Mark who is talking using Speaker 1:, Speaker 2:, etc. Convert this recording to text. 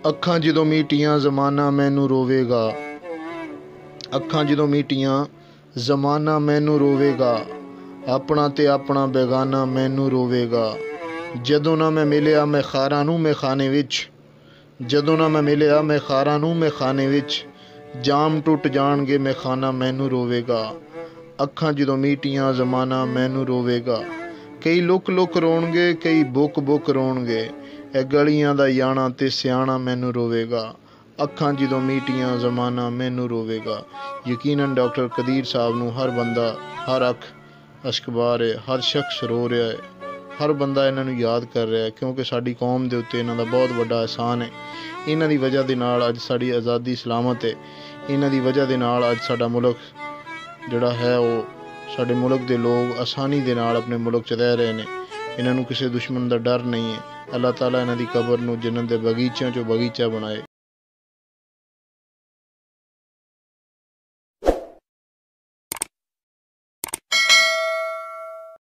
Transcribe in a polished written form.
Speaker 1: ਅੱਖਾਂ ਜਦੋਂ ਮੀਟੀਆਂ ਜ਼ਮਾਨਾ ਮੈਨੂੰ ਰੋਵੇਗਾ। ਅੱਖਾਂ ਜਦੋਂ ਮੀਟੀਆਂ ਜ਼ਮਾਨਾ ਮੈਨੂੰ ਰੋਵੇਗਾ। ਆਪਣਾ ਤੇ ਆਪਣਾ ਬੇਗਾਨਾ ਮੈਨੂੰ ਰੋਵੇਗਾ। ਜਦੋਂ ਨਾ ਮੈਂ ਮਿਲਿਆ ਮੈਂ ਖਾਰਾਂ ਨੂੰ ਮੈਖਾਨੇ ਵਿੱਚ, ਜਦੋਂ ਨਾ ਮੈਂ ਮਿਲਿਆ ਮੈਂ ਖਾਰਾਂ ਨੂੰ ਮੈਖਾਨੇ ਵਿੱਚ, ਜਾਮ ਟੁੱਟ ਜਾਣਗੇ ਮੈਖਾਨਾ ਮੈਨੂੰ ਰੋਵੇਗਾ। ਅੱਖਾਂ ਜਦੋਂ ਮੀਟੀਆਂ ਜ਼ਮਾਨਾ ਮੈਨੂੰ ਰੋਵੇਗਾ। ਕਈ ਲੁੱਕ ਲੁੱਕ ਰੋਣਗੇ, ਕਈ ਬੁੱਕ ਬੁੱਕ ਰੋਣਗੇ, ਇਹ ਗਲੀਆਂ ਦਾ ਯਾਣਾ ਤੇ ਸਿਆਣਾ ਮੈਨੂੰ ਰੋਵੇਗਾ। ਅੱਖਾਂ ਜਦੋਂ ਮੀਟੀਆਂ ਜ਼ਮਾਨਾ ਮੈਨੂੰ ਰੋਵੇਗਾ। ਯਕੀਨਨ ਡਾਕਟਰ ਕਦੀਰ ਸਾਹਿਬ ਨੂੰ ਹਰ ਬੰਦਾ, ਹਰ ਅੱਖ ਅਸ਼ਕਬਾਰ ਹੈ, ਹਰ ਸ਼ਖਸ ਰੋ ਰਿਹਾ ਹੈ, ਹਰ ਬੰਦਾ ਇਹਨਾਂ ਨੂੰ ਯਾਦ ਕਰ ਰਿਹਾ ਹੈ, ਕਿਉਂਕਿ ਸਾਡੀ ਕੌਮ ਦੇ ਉੱਤੇ ਇਹਨਾਂ ਦਾ ਬਹੁਤ ਵੱਡਾ ਅਹਿਸਾਨ ਹੈ। ਇਹਨਾਂ ਦੀ ਵਜ੍ਹਾ ਦੇ ਨਾਲ ਅੱਜ ਸਾਡੀ ਆਜ਼ਾਦੀ ਸਲਾਮਤ ਹੈ। ਇਹਨਾਂ ਦੀ ਵਜ੍ਹਾ ਦੇ ਨਾਲ ਅੱਜ ਸਾਡਾ ਮੁਲਕ ਜਿਹੜਾ ਹੈ ਉਹ, ਸਾਡੇ ਮੁਲਕ ਦੇ ਲੋਕ ਆਸਾਨੀ ਦੇ ਨਾਲ ਆਪਣੇ ਮੁਲਕ 'ਚ ਰਹਿ ਰਹੇ ਨੇ। ਇਹਨਾਂ ਨੂੰ ਕਿਸੇ ਦੁਸ਼ਮਣ ਦਾ ਡਰ ਨਹੀਂ ਹੈ। ਅੱਲਾਹ ਤਾਲਾ ਇਹਨਾਂ ਦੀ ਕਬਰ ਨੂੰ ਜੰਨਤ ਦੇ ਬਗੀਚਿਆਂ 'ਚੋਂ ਬਗੀਚਾ ਬਣਾਏ।